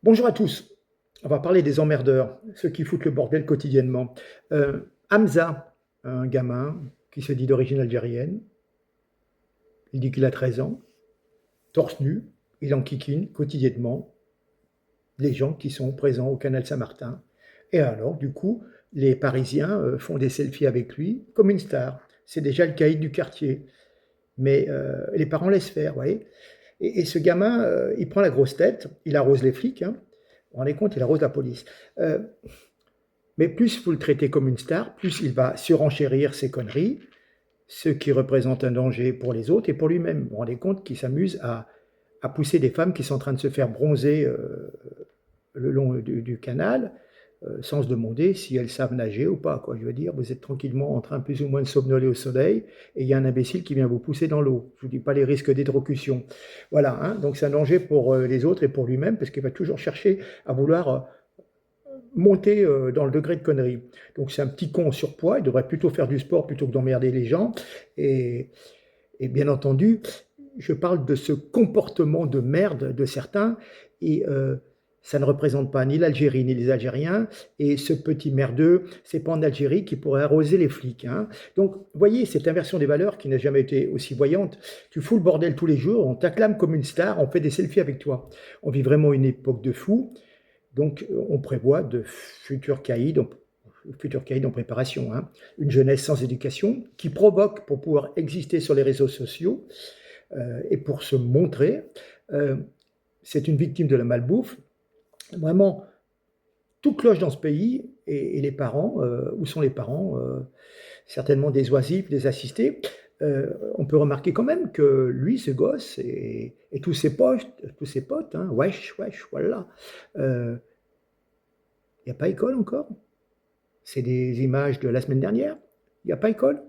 Bonjour à tous. On va parler des emmerdeurs, ceux qui foutent le bordel quotidiennement. Hamza, un gamin qui se dit d'origine algérienne, il dit qu'il a 13 ans, torse nu, il enquiquine quotidiennement les gens qui sont présents au canal Saint-Martin. Et alors, du coup, les Parisiens font des selfies avec lui comme une star. C'est déjà le caïd du quartier. Mais les parents laissent faire, vous voyez. Et ce gamin, il prend la grosse tête, il arrose les flics, hein. Vous vous rendez compte, il arrose la police. Euh, Mais plus vous le traitez comme une star, plus il va surenchérir ses conneries, ce qui représente un danger pour les autres et pour lui-même. Vous vous rendez compte qu'il s'amuse à pousser des femmes qui sont en train de se faire bronzer le long du canal, sans se demander si elles savent nager ou pas, quoi. Je veux dire, vous êtes tranquillement en train plus ou moins de somnoler au soleil et il y a un imbécile qui vient vous pousser dans l'eau. Je ne vous dis pas les risques d'hydrocution. Voilà, hein, donc c'est un danger pour les autres et pour lui-même parce qu'il va toujours chercher à vouloir monter dans le degré de connerie. Donc c'est un petit con en surpoids, il devrait plutôt faire du sport plutôt que d'emmerder les gens. Et, et bien entendu, je parle de ce comportement de merde de certains, et ça ne représente pas ni l'Algérie ni les Algériens, et ce petit merdeux, c'est pas en Algérie qui pourrait arroser les flics, hein. Donc, vous voyez, cette inversion des valeurs qui n'a jamais été aussi voyante, tu fous le bordel tous les jours, on t'acclame comme une star, on fait des selfies avec toi. On vit vraiment une époque de fous, donc on prévoit de futurs caïds en préparation, hein. Une jeunesse sans éducation qui provoque pour pouvoir exister sur les réseaux sociaux et pour se montrer. Euh, c'est une victime de la malbouffe. Vraiment, tout cloche dans ce pays et les parents, où sont les parents, certainement des oisifs, des assistés. On peut remarquer quand même que lui, ce gosse, et tous ses potes, hein, wesh, wesh, voilà, il n'y a pas école encore. C'est des images de la semaine dernière. Il n'y a pas école.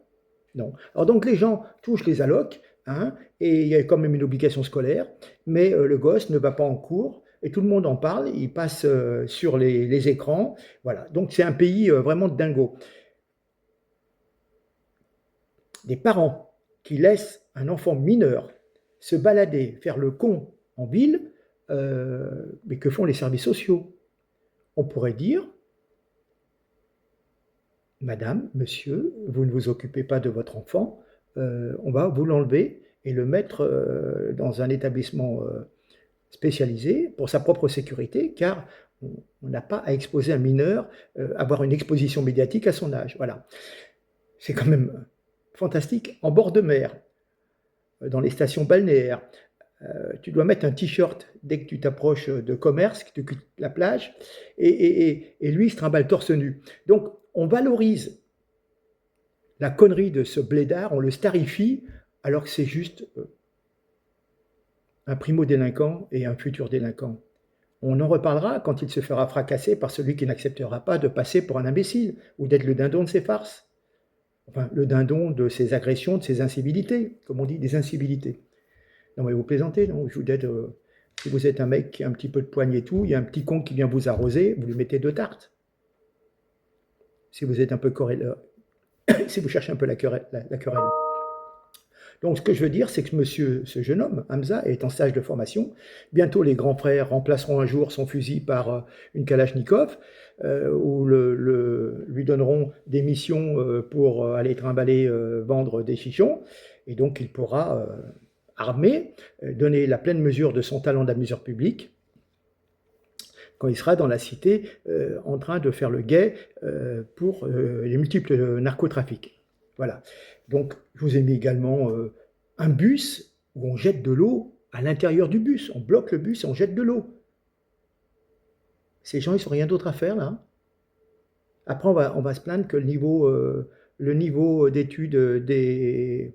Non. Alors donc les gens touchent les allocs, hein, et il y a quand même une obligation scolaire, mais le gosse ne va pas en cours, et tout le monde en parle, il passe sur les écrans. Voilà. Donc c'est un pays vraiment de dingo. Des parents qui laissent un enfant mineur se balader, faire le con en ville, mais que font les services sociaux? On pourrait dire, Madame, monsieur, vous ne vous occupez pas de votre enfant, on va vous l'enlever et le mettre dans un établissement spécialisé pour sa propre sécurité, car on n'a pas à exposer un mineur, avoir une exposition médiatique à son âge. Voilà. C'est quand même fantastique. En bord de mer, dans les stations balnéaires, tu dois mettre un t-shirt dès que tu t'approches de commerce, que tu quittes la plage, et lui, il se trimballe torse nu. Donc, on valorise la connerie de ce blédard, on le starifie, alors que c'est juste un primo-délinquant et un futur délinquant. On en reparlera quand il se fera fracasser par celui qui n'acceptera pas de passer pour un imbécile ou d'être le dindon de ses farces. Enfin, le dindon de ses agressions, de ses incivilités, comme on dit, des incivilités. Non, mais vous plaisantez, non? Je vous dis, si vous êtes un mec qui a un petit peu de poigne et tout, il y a un petit con qui vient vous arroser, vous lui mettez 2 tartes. Si vous êtes un peu querelle, si vous cherchez un peu la querelle. Donc, ce que je veux dire, c'est que ce jeune homme, Hamza, est en stage de formation. Bientôt, les grands frères remplaceront un jour son fusil par une Kalachnikov, ou lui donneront des missions pour aller trimballer, vendre des chichons. Et donc, il pourra, armé, donner la pleine mesure de son talent d'amuseur public quand il sera dans la cité en train de faire le guet pour les multiples narcotrafics. Voilà. Donc, je vous ai mis également un bus où on jette de l'eau à l'intérieur du bus. On bloque le bus et on jette de l'eau. Ces gens, ils n'ont rien d'autre à faire, là. Après, on va se plaindre que le niveau d'études des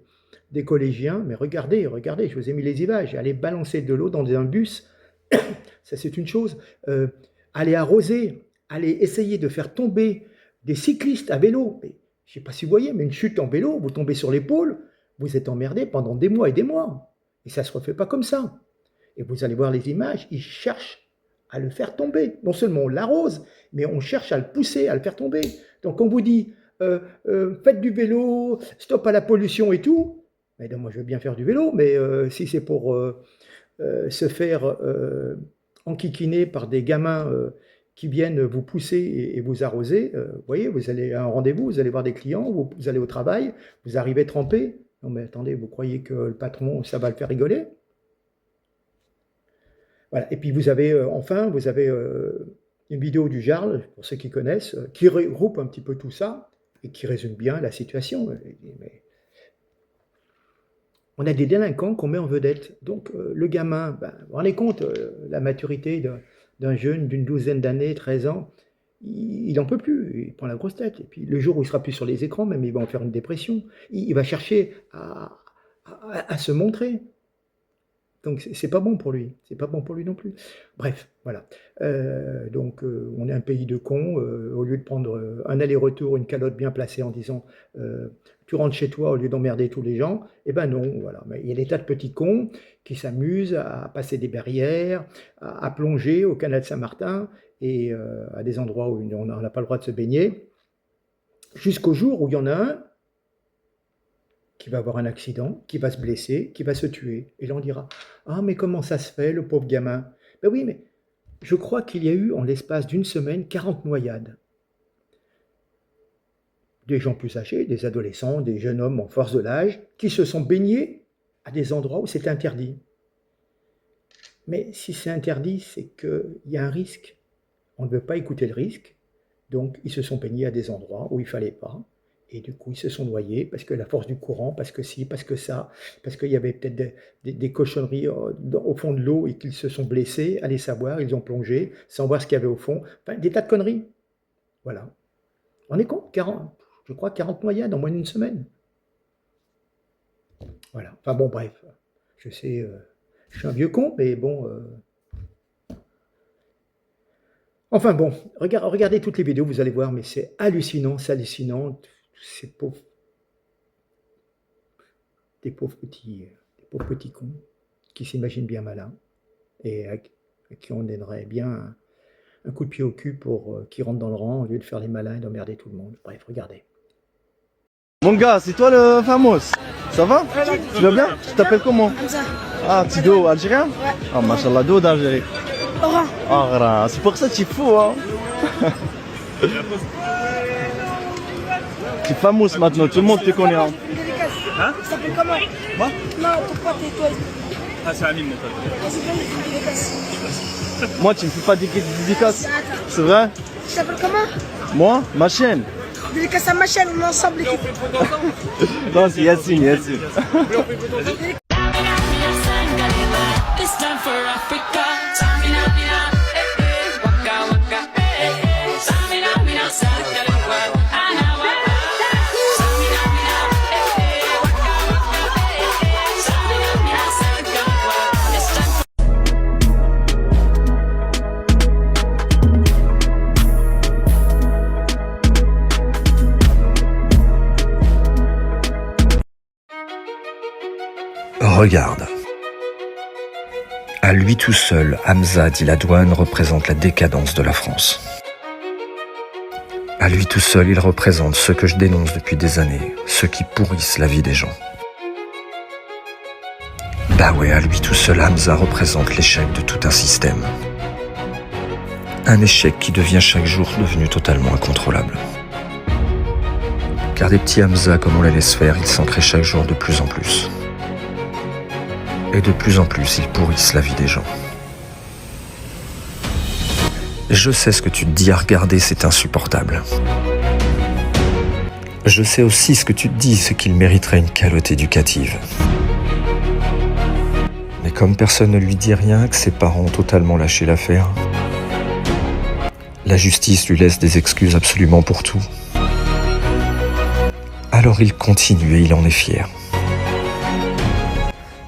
collégiens, mais regardez, regardez, je vous ai mis les images, aller balancer de l'eau dans un bus, ça c'est une chose. Aller arroser, aller essayer de faire tomber des cyclistes à vélo. Mais, je ne sais pas si vous voyez, mais une chute en vélo, vous tombez sur l'épaule, vous êtes emmerdé pendant des mois et des mois. Et ça ne se refait pas comme ça. Et vous allez voir les images, ils cherchent à le faire tomber. Non seulement on l'arrose, mais on cherche à le pousser, à le faire tomber. Donc on vous dit, faites du vélo, stop à la pollution et tout. Mais moi je veux bien faire du vélo, mais si c'est pour se faire enquiquinés par des gamins qui viennent vous pousser et vous arroser. Vous voyez, vous allez à un rendez-vous, vous allez voir des clients, vous allez au travail, vous arrivez trempé. Non mais attendez, vous croyez que le patron, ça va le faire rigoler? Voilà. Et puis vous avez une vidéo du Jarl, pour ceux qui connaissent, qui regroupe un petit peu tout ça et qui résume bien la situation. Mais on a des délinquants qu'on met en vedette. Donc le gamin, vous vous rendez compte, la maturité d'un jeune d'une douzaine d'années, 13 ans, il n'en peut plus, il prend la grosse tête. Et puis le jour où il sera plus sur les écrans, même il va en faire une dépression. Il va chercher à se montrer. Donc c'est pas bon pour lui, c'est pas bon pour lui non plus. Bref, voilà. Donc on est un pays de cons. Au lieu de prendre un aller-retour, une calotte bien placée en disant tu rentres chez toi au lieu d'emmerder tous les gens, eh ben non, voilà. Mais il y a des tas de petits cons qui s'amusent à passer des barrières, à plonger au canal de Saint-Martin et à des endroits où on n'a pas le droit de se baigner, jusqu'au jour où il y en a un qui va avoir un accident, qui va se blesser, qui va se tuer. Et là, on dira « Ah, mais comment ça se fait, le pauvre gamin ?» Ben oui, mais je crois qu'il y a eu, en l'espace d'une semaine, 40 noyades. Des gens plus âgés, des adolescents, des jeunes hommes en force de l'âge, qui se sont baignés à des endroits où c'est interdit. Mais si c'est interdit, c'est qu'il y a un risque. On ne veut pas écouter le risque, donc ils se sont baignés à des endroits où il ne fallait pas. Et du coup, ils se sont noyés parce que la force du courant, parce que ci, parce que ça, parce qu'il y avait peut-être des cochonneries au fond de l'eau et qu'ils se sont blessés. Allez savoir, ils ont plongé sans voir ce qu'il y avait au fond. Enfin, des tas de conneries. Voilà. On est compte, je crois 40 noyades en moins d'une semaine. Voilà. Enfin bon, bref. Je sais, je suis un vieux con, mais bon... Enfin bon, regardez toutes les vidéos, vous allez voir, mais c'est hallucinant, c'est hallucinant. Ces pauvres, des pauvres petits cons qui s'imaginent bien malins et à qui on donnerait bien un coup de pied au cul pour qu'ils rentrent dans le rang au lieu de faire les malins et d'emmerder tout le monde. Bref, regardez. Mon gars, c'est toi le fameux. Ça va? Tu vas bien? Tu t'appelles comment? Ah, petit dos algérien? Ouais. Ah, machallah, dos d'Algérie. Oran. Ah, c'est pour ça que tu es fou, hein? Tu es fameux maintenant, tout le monde te connaît. Hein? Hein? Il s'appelle comment? Moi? Non, ton pote et toi. Ah, c'est Amine, mon pote. C'est bien, il fait une dédicace. Moi, tu me fais pas des dédicaces? C'est vrai? Tu t'appelles comment? Moi? Ma chaîne? Dédicace à ma chaîne, on est ensemble. Non, c'est Yassine, Yassine. Regarde. À lui tout seul, Hamza Diladouane représente la décadence de la France. À lui tout seul, il représente ce que je dénonce depuis des années, ceux qui pourrissent la vie des gens. Bah ouais, à lui tout seul, Hamza représente l'échec de tout un système. Un échec qui devient chaque jour devenu totalement incontrôlable. Car des petits Hamza comme on les laisse faire, ils s'en créent chaque jour de plus en plus. Et de plus en plus, ils pourrissent la vie des gens. Je sais ce que tu te dis à regarder, c'est insupportable. Je sais aussi ce que tu te dis, c'est qu'il mériterait une calotte éducative. Mais comme personne ne lui dit rien, que ses parents ont totalement lâché l'affaire, la justice lui laisse des excuses absolument pour tout. Alors il continue et il en est fier.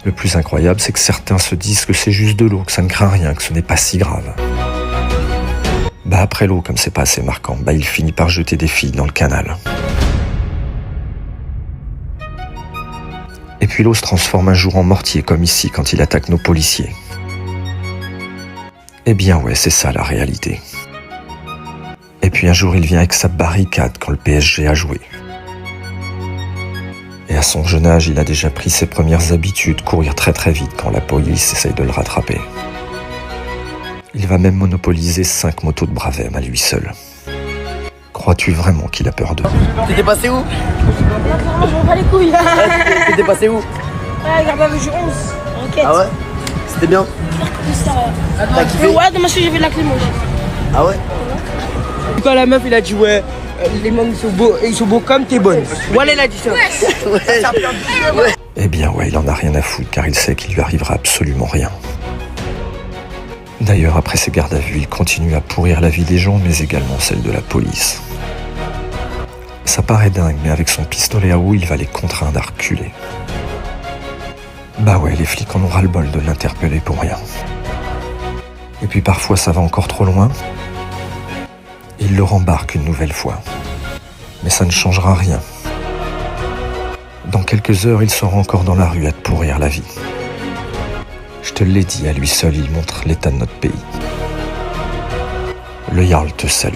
Le plus incroyable, c'est que certains se disent que c'est juste de l'eau, que ça ne craint rien, que ce n'est pas si grave. Bah après l'eau, comme c'est pas assez marquant, bah il finit par jeter des filles dans le canal. Et puis l'eau se transforme un jour en mortier, comme ici, quand il attaque nos policiers. Eh bien ouais, c'est ça la réalité. Et puis un jour, il vient avec sa barricade quand le PSG a joué. Et à son jeune âge, il a déjà pris ses premières habitudes, courir très très vite quand la police essaye de le rattraper. Il va même monopoliser 5 motos de Bravem à lui seul. Crois-tu vraiment qu'il a peur d'eux? T'étais passé où? Vraiment, je m'en bats les couilles. T'étais passé où? Ouais, regarde, avec 11. Enquête. Ah ouais? C'était bien? T'as kiffé? Ouais, dommage que j'ai vu de la clim aussi. Ah ouais? Quand la meuf il a dit ouais, les mecs ils sont beaux comme t'es bonne. Voilà, il a dit ça. Eh bien ouais, il en a rien à foutre car il sait qu'il lui arrivera absolument rien. D'ailleurs, après ses gardes à vue, il continue à pourrir la vie des gens, mais également celle de la police. Ça paraît dingue, mais avec son pistolet à eau, il va les contraindre à reculer. Bah ouais, les flics en ont ras-le-bol de l'interpeller pour rien. Et puis parfois ça va encore trop loin. Il le rembarque une nouvelle fois. Mais ça ne changera rien. Dans quelques heures, il sera encore dans la rue à te pourrir la vie. Je te l'ai dit, à lui seul, il montre l'état de notre pays. Le Jarl te salue.